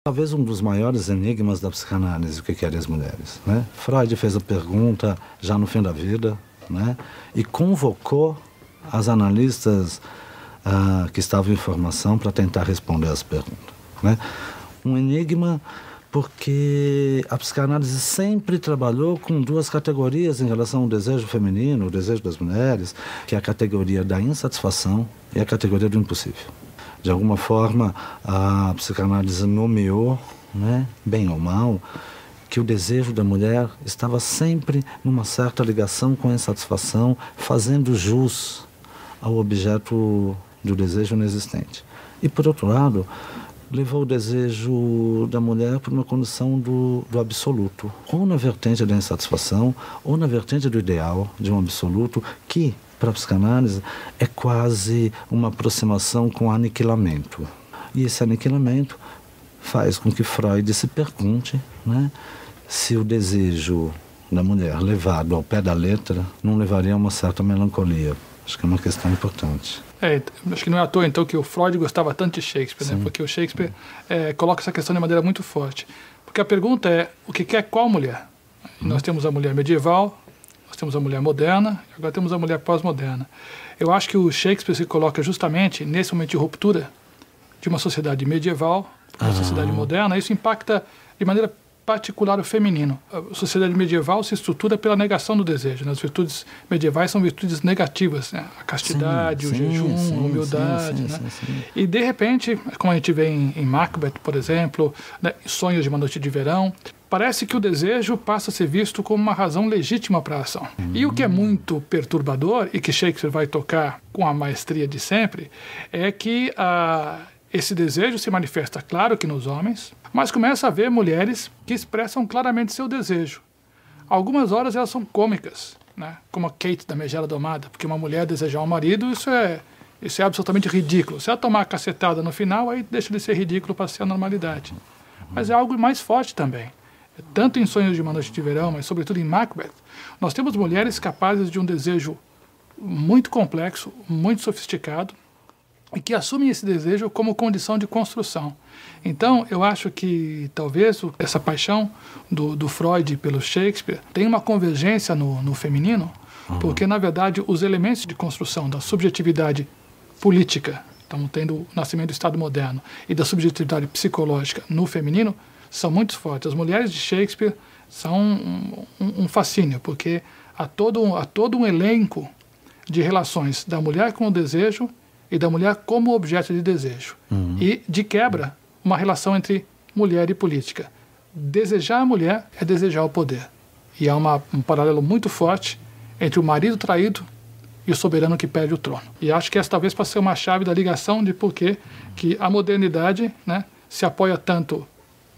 Talvez um dos maiores enigmas da psicanálise, o que querem as mulheres, né? Freud fez a pergunta já no fim da vida, né? E convocou as analistas que estavam em formação para tentar responder as perguntas, né? Um enigma porque a psicanálise sempre trabalhou com duas categorias em relação ao desejo feminino, o desejo das mulheres, que é a categoria da insatisfação e a categoria do impossível. De alguma forma, a psicanálise nomeou, né, bem ou mal, que o desejo da mulher estava sempre numa certa ligação com a insatisfação, fazendo jus ao objeto do desejo inexistente. E, por outro lado, levou o desejo da mulher para uma condição do absoluto, ou na vertente da insatisfação, ou na vertente do ideal, de um absoluto que, para a psicanálise, é quase uma aproximação com o aniquilamento. E esse aniquilamento faz com que Freud se pergunte, né, se o desejo da mulher levado ao pé da letra não levaria a uma certa melancolia. Acho que é uma questão importante. Acho que não é à toa, então, que o Freud gostava tanto de Shakespeare, né? Porque o Shakespeare coloca essa questão de maneira muito forte. Porque a pergunta é, o que é qual mulher? Nós temos a mulher medieval, nós temos a mulher moderna, e agora temos a mulher pós-moderna. Eu acho que o Shakespeare se coloca justamente nesse momento de ruptura de uma sociedade medieval para uma sociedade moderna. Isso impacta de maneira particular o feminino. A sociedade medieval se estrutura pela negação do desejo, né? As virtudes medievais são virtudes negativas, né? A castidade, o jejum, a humildade. E, de repente, como a gente vê em Macbeth, por exemplo, né? Sonhos de uma Noite de Verão, parece que o desejo passa a ser visto como uma razão legítima para a ação. E o que é muito perturbador, e que Shakespeare vai tocar com a maestria de sempre, é que esse desejo se manifesta, claro que nos homens, mas começa a haver mulheres que expressam claramente seu desejo. Algumas horas elas são cômicas, né? Como a Kate da Megera Domada, porque uma mulher desejar um marido, isso é absolutamente ridículo. Se ela tomar a cacetada no final, aí deixa de ser ridículo para ser a normalidade. Mas é algo mais forte também. Tanto em Sonhos de uma Noite de Verão, mas sobretudo em Macbeth, nós temos mulheres capazes de um desejo muito complexo, muito sofisticado, e que assumem esse desejo como condição de construção. Então, eu acho que talvez essa paixão do Freud pelo Shakespeare tem uma convergência no feminino, porque, na verdade, os elementos de construção da subjetividade política, estamos tendo o nascimento do Estado moderno, e da subjetividade psicológica no feminino, são muito fortes. As mulheres de Shakespeare são um fascínio, porque há todo um elenco de relações da mulher com o desejo e da mulher como objeto de desejo. E, de quebra, uma relação entre mulher e política. Desejar a mulher é desejar o poder. E há um paralelo muito forte entre o marido traído e o soberano que perde o trono. E acho que essa talvez possa ser uma chave da ligação de por que a modernidade, né, se apoia tanto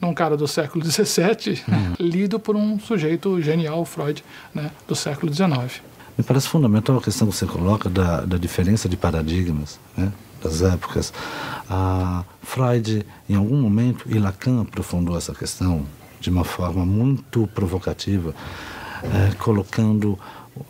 num cara do século XVII, lido por um sujeito genial, Freud, né, do século XIX. Me parece fundamental a questão que você coloca da diferença de paradigmas, né, das épocas. Freud, em algum momento, e Lacan aprofundou essa questão de uma forma muito provocativa,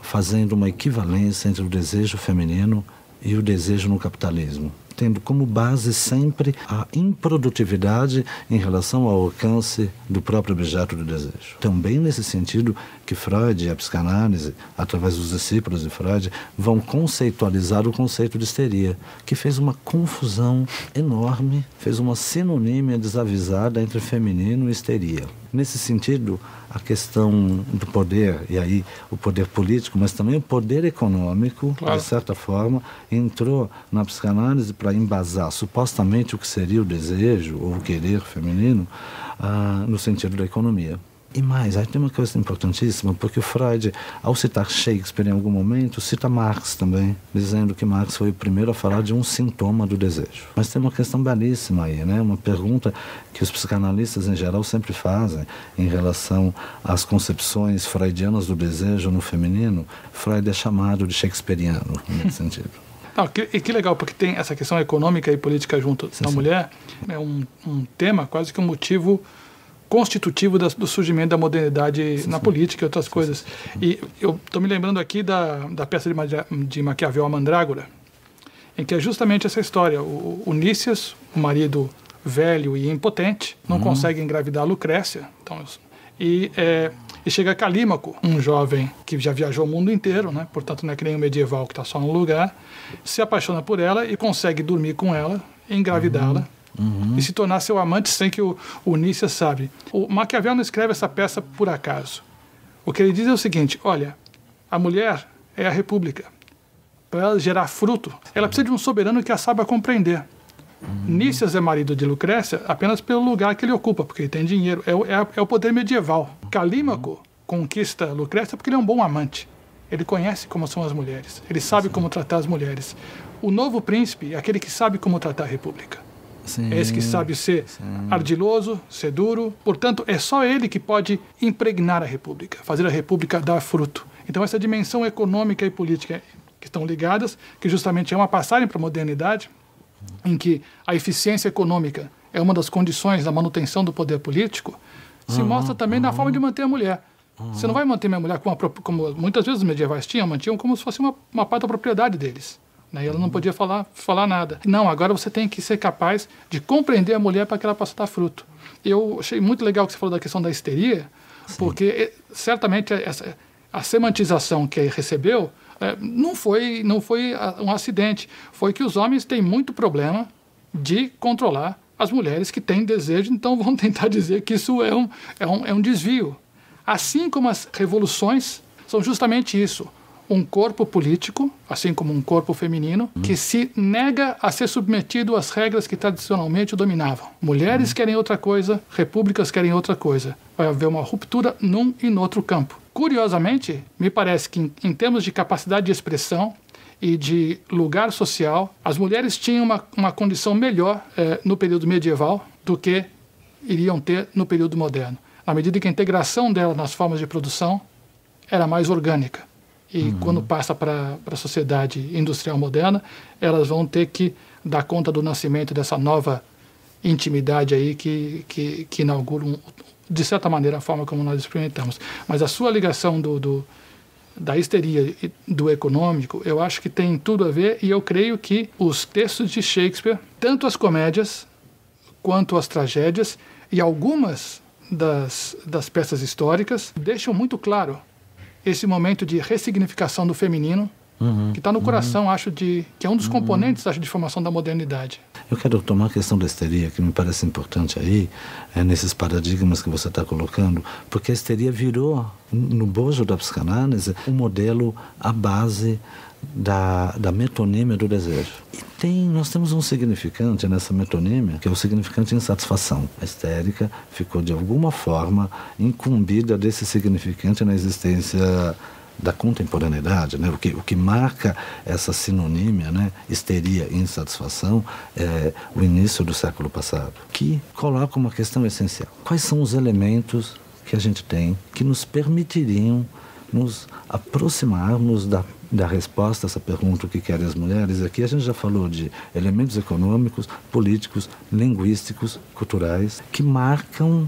fazendo uma equivalência entre o desejo feminino e o desejo no capitalismo, tendo como base sempre a improdutividade em relação ao alcance do próprio objeto do desejo. Também nesse sentido que Freud e a psicanálise, através dos discípulos de Freud, vão conceitualizar o conceito de histeria, que fez uma confusão enorme, fez uma sinonímia desavisada entre feminino e histeria. Nesse sentido, a questão do poder, e aí o poder político, mas também o poder econômico, claro, de certa forma, entrou na psicanálise para embasar supostamente o que seria o desejo ou o querer feminino no sentido da economia. E mais, aí tem uma coisa importantíssima, porque o Freud, ao citar Shakespeare em algum momento, cita Marx também, dizendo que Marx foi o primeiro a falar de um sintoma do desejo. Mas tem uma questão belíssima aí, né? Uma pergunta que os psicanalistas em geral sempre fazem em relação às concepções freudianas do desejo no feminino. Freud é chamado de shakespeariano, nesse sentido. Não, que legal, porque tem essa questão econômica e política junto na mulher. É um tema, quase que um motivo constitutivo do surgimento da modernidade na política e outras coisas. E eu estou me lembrando aqui da peça de Maquiavel, A Mandrágora, em que é justamente essa história. O Nícias, o marido velho e impotente, não consegue engravidar Lucrécia. Então, e chega Calímaco, um jovem que já viajou o mundo inteiro, né? Portanto não é que nem um medieval que está só num lugar, se apaixona por ela e consegue dormir com ela, engravidá-la e se tornar seu amante sem que o Nícias sabe. O Maquiavel não escreve essa peça por acaso. O que ele diz é o seguinte: olha, a mulher é a república. Para ela gerar fruto, ela precisa de um soberano que a saiba compreender. Nícias é marido de Lucrécia apenas pelo lugar que ele ocupa, porque ele tem dinheiro. É o poder medieval. Calímaco conquista Lucrécia porque ele é um bom amante. Ele conhece como são as mulheres. Ele sabe como tratar as mulheres. O novo príncipe é aquele que sabe como tratar a república. É esse que sabe ser ardiloso, ser duro. Portanto, é só ele que pode impregnar a república, fazer a república dar fruto. Então, essa dimensão econômica e política que estão ligadas, que justamente é uma passagem para a modernidade, em que a eficiência econômica é uma das condições da manutenção do poder político, se mostra também na forma de manter a mulher. Você não vai manter a mulher como muitas vezes os medievais mantinham como se fosse uma parte da propriedade deles. Né? E ela não podia falar nada. Não, agora você tem que ser capaz de compreender a mulher para que ela possa dar fruto. Eu achei muito legal que você falou da questão da histeria, porque certamente a semantização que recebeu não foi um acidente. Foi que os homens têm muito problema de controlar as mulheres que têm desejo, então vão tentar dizer que isso é um desvio. Assim como as revoluções são justamente isso. Um corpo político, assim como um corpo feminino, que se nega a ser submetido às regras que tradicionalmente o dominavam. Mulheres querem outra coisa, repúblicas querem outra coisa. Vai haver uma ruptura num e no outro campo. Curiosamente, me parece que em termos de capacidade de expressão e de lugar social, as mulheres tinham uma condição melhor no período medieval do que iriam ter no período moderno. À medida que a integração dela nas formas de produção era mais orgânica. E quando passa para a sociedade industrial moderna, elas vão ter que dar conta do nascimento dessa nova intimidade aí que inaugura, de certa maneira, a forma como nós experimentamos. Mas a sua ligação da histeria e do econômico, eu acho que tem tudo a ver, e eu creio que os textos de Shakespeare, tanto as comédias quanto as tragédias, e algumas das peças históricas, deixam muito claro esse momento de ressignificação do feminino, que está no coração, acho, que é um dos componentes, acho, de formação da modernidade. Eu quero tomar a questão da histeria, que me parece importante aí, nesses paradigmas que você está colocando, porque a histeria virou, no bojo da psicanálise, um modelo à base da metonímia do desejo. E nós temos um significante nessa metonímia, que é o significante insatisfação. A histérica ficou, de alguma forma, incumbida desse significante na existência da contemporaneidade, né? O que marca essa sinonímia, né? Histeria e insatisfação, é o início do século passado, que coloca uma questão essencial. Quais são os elementos que a gente tem que nos permitiriam nos aproximarmos da resposta a essa pergunta: o que querem as mulheres? Aqui a gente já falou de elementos econômicos, políticos, linguísticos, culturais, que marcam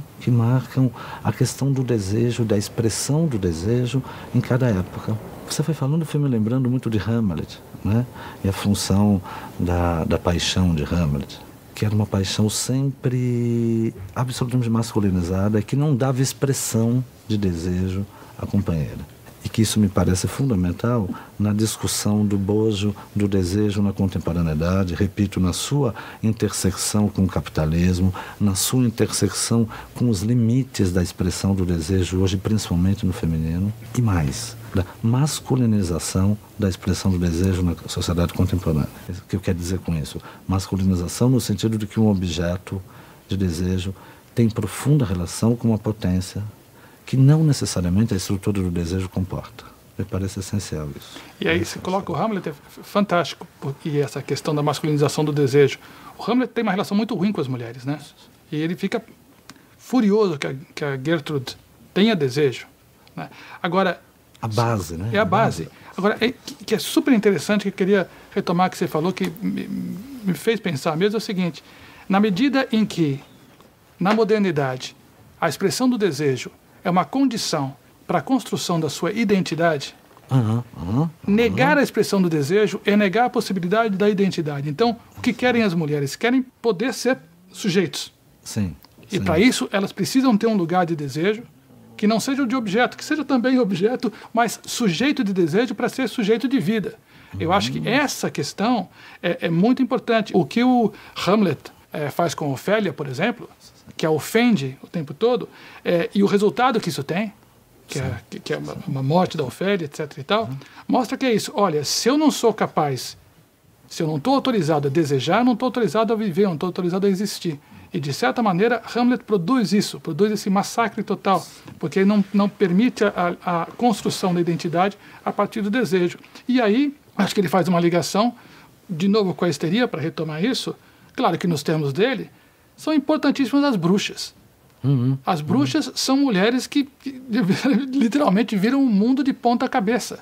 a questão do desejo, da expressão do desejo em cada época. Você foi falando, eu fui me lembrando muito de Hamlet, né? E a função da paixão de Hamlet, que era uma paixão sempre absolutamente masculinizada, que não dava expressão de desejo à companheira. E que isso me parece fundamental na discussão do bojo, do desejo na contemporaneidade, repito, na sua intersecção com o capitalismo, na sua intersecção com os limites da expressão do desejo hoje, principalmente no feminino, e mais, da masculinização da expressão do desejo na sociedade contemporânea. O que eu quero dizer com isso? Masculinização no sentido de que um objeto de desejo tem profunda relação com uma potência que não necessariamente a estrutura do desejo comporta. Me parece essencial isso. E aí você coloca o Hamlet, é fantástico, e essa questão da masculinização do desejo. O Hamlet tem uma relação muito ruim com as mulheres, né? E ele fica furioso que a Gertrude tenha desejo, né? Agora, a base, né? É a base. Agora, que é super interessante, que eu queria retomar que você falou, que me fez pensar mesmo, é o seguinte: na medida em que, na modernidade, a expressão do desejo é uma condição para a construção da sua identidade, negar a expressão do desejo é negar a possibilidade da identidade. Então, o que querem as mulheres? Querem poder ser sujeitos. Sim. E para isso, elas precisam ter um lugar de desejo que não seja de objeto, que seja também objeto, mas sujeito de desejo para ser sujeito de vida. Eu acho que essa questão é muito importante. O que o Hamlet faz com Ofélia, por exemplo, que a ofende o tempo todo, e o resultado que isso tem, que é uma morte da Ofélia, etc. e tal, mostra que é isso. Olha, se eu não sou capaz, se eu não estou autorizado a desejar, não estou autorizado a viver, não estou autorizado a existir. E, de certa maneira, Hamlet produz isso, produz esse massacre total, porque ele não permite a construção da identidade a partir do desejo. E aí, acho que ele faz uma ligação, de novo com a histeria, para retomar isso. Claro que nos termos dele, são importantíssimas as bruxas. As bruxas são mulheres que literalmente viram o mundo de ponta cabeça.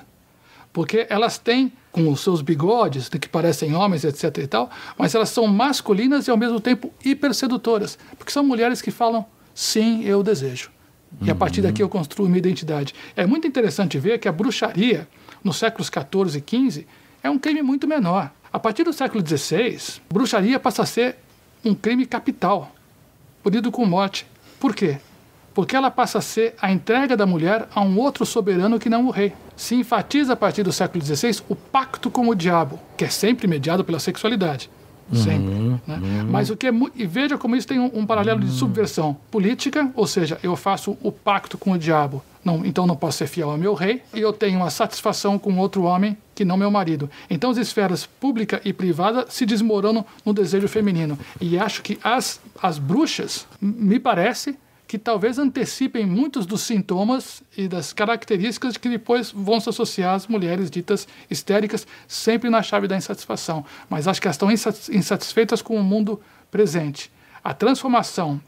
Porque elas têm, com os seus bigodes, que parecem homens, etc. e tal, mas elas são masculinas e ao mesmo tempo hipersedutoras. Porque são mulheres que falam, sim, eu desejo. E a partir daqui eu construo minha identidade. É muito interessante ver que a bruxaria, nos séculos XIV e XV, é um crime muito menor. A partir do século XVI, bruxaria passa a ser um crime capital, punido com morte. Por quê? Porque ela passa a ser a entrega da mulher a um outro soberano que não o rei. Se enfatiza a partir do século XVI o pacto com o diabo, que é sempre mediado pela sexualidade. Sempre. Né? Mas o que e veja como isso tem um paralelo de subversão política, ou seja, eu faço o pacto com o diabo, então não posso ser fiel ao meu rei, e eu tenho uma satisfação com outro homem que não meu marido. Então as esferas pública e privada se desmoronam no desejo feminino. E acho que as bruxas, me parece, que talvez antecipem muitos dos sintomas e das características que depois vão se associar às mulheres ditas histéricas, sempre na chave da insatisfação. Mas acho que elas estão insatisfeitas com o mundo presente. A transformação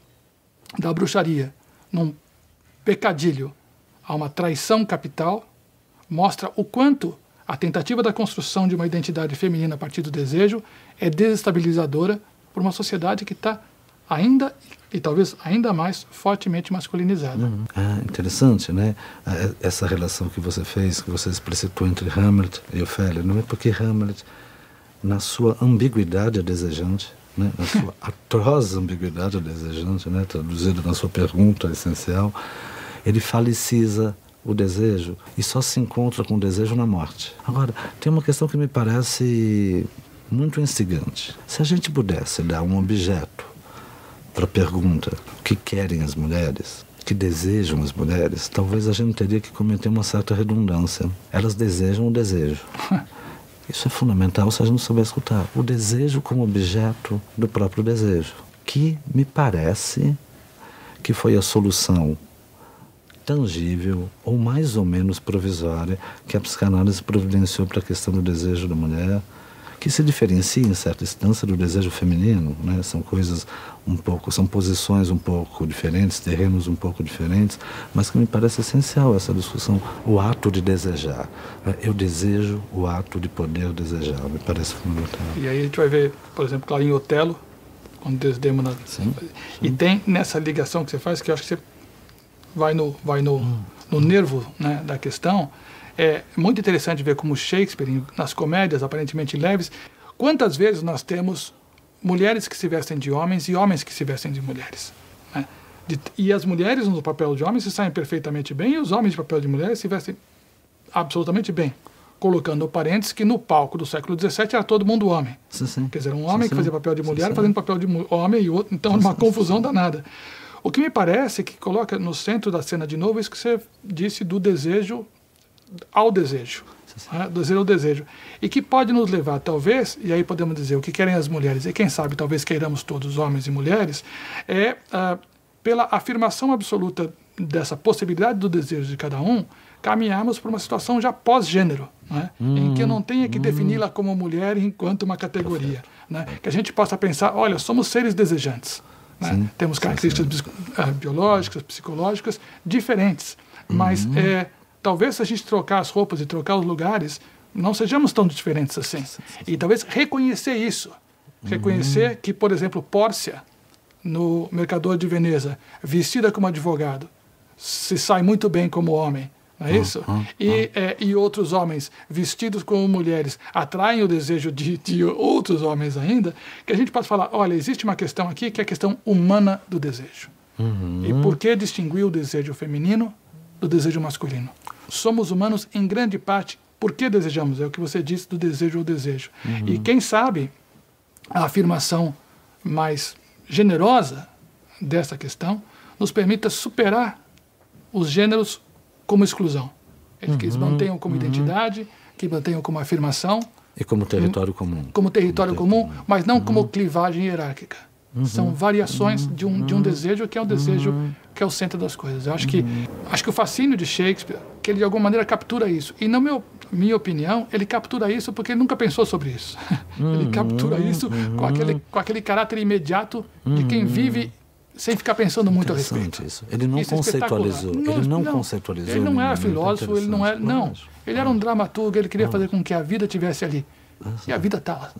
da bruxaria num pecadilho a uma traição capital mostra o quanto a tentativa da construção de uma identidade feminina a partir do desejo é desestabilizadora por uma sociedade que está ainda e talvez ainda mais fortemente masculinizada. Interessante, né? Essa relação que você fez, que você explicitou entre Hamlet e Ofélia, não é porque Hamlet, na sua ambiguidade desejante, né? Na sua atroz ambiguidade desejante, né? Traduzido na sua pergunta essencial, ele faliciza o desejo e só se encontra com o desejo na morte. Agora, tem uma questão que me parece muito instigante. Se a gente pudesse dar um objeto para a pergunta, o que querem as mulheres, o que desejam as mulheres, talvez a gente teria que cometer uma certa redundância. Elas desejam o desejo. Isso é fundamental se a gente souber escutar. O desejo como objeto do próprio desejo, que me parece que foi a solução tangível ou mais ou menos provisória que a psicanálise providenciou para a questão do desejo da mulher, que se diferencia em certa instância do desejo feminino, né? São coisas são posições um pouco diferentes, terrenos um pouco diferentes, mas que me parece essencial essa discussão, o ato de desejar. Eu desejo o ato de poder desejar, me parece fundamental. E aí a gente vai ver, por exemplo, claro, em Otelo, quando Desdemona... Sim. E tem nessa ligação que você faz, que eu acho que você vai no nervo, né, da questão. É muito interessante ver como Shakespeare, nas comédias aparentemente leves, quantas vezes nós temos mulheres que se vestem de homens e homens que se vestem de mulheres. Né? E as mulheres no papel de homens se saem perfeitamente bem e os homens de papel de mulheres se vestem absolutamente bem. Colocando parênteses que no palco do século XVII era todo mundo homem. Sim. Quer dizer, um homem que fazia papel de mulher fazendo papel de homem e outro. Então, uma confusão danada. O que me parece que coloca no centro da cena de novo isso que você disse do desejo ao desejo, né? Do desejo ao desejo, e que pode nos levar, talvez, e aí podemos dizer o que querem as mulheres, e quem sabe talvez queiramos todos, homens e mulheres, pela afirmação absoluta dessa possibilidade do desejo de cada um, caminharmos para uma situação já pós-gênero, né? Em que eu não tenha que defini-la como mulher enquanto uma categoria, né? Que a gente possa pensar, olha, somos seres desejantes, né? Temos características biológicas, psicológicas diferentes, mas talvez se a gente trocar as roupas e trocar os lugares, não sejamos tão diferentes assim. E talvez reconhecer isso. Reconhecer que, por exemplo, Pórcia, no Mercador de Veneza, vestida como advogado, se sai muito bem como homem, não é isso? E outros homens vestidos como mulheres atraem o desejo de outros homens ainda, que a gente pode falar, olha, existe uma questão aqui que é a questão humana do desejo. E por que distinguir o desejo feminino do desejo masculino? Somos humanos em grande parte, por que desejamos? É o que você disse do desejo ao desejo. E quem sabe a afirmação mais generosa dessa questão nos permita superar os gêneros como exclusão. Que eles mantenham como identidade, que mantenham como afirmação. E como território comum. Como território comum, mas não como clivagem hierárquica. São variações de um desejo que é o desejo que é o centro das coisas. Eu acho que o fascínio de Shakespeare, que ele de alguma maneira captura isso. E na minha opinião, ele captura isso porque ele nunca pensou sobre isso. Ele captura isso com aquele caráter imediato de quem vive sem ficar pensando muito a respeito. Isso. Ele não conceitualizou. Conceitualizou. Ele não era filósofo, ele não era. Não. Ele era um dramaturgo, ele queria fazer com que a vida tivesse ali. E a vida está lá.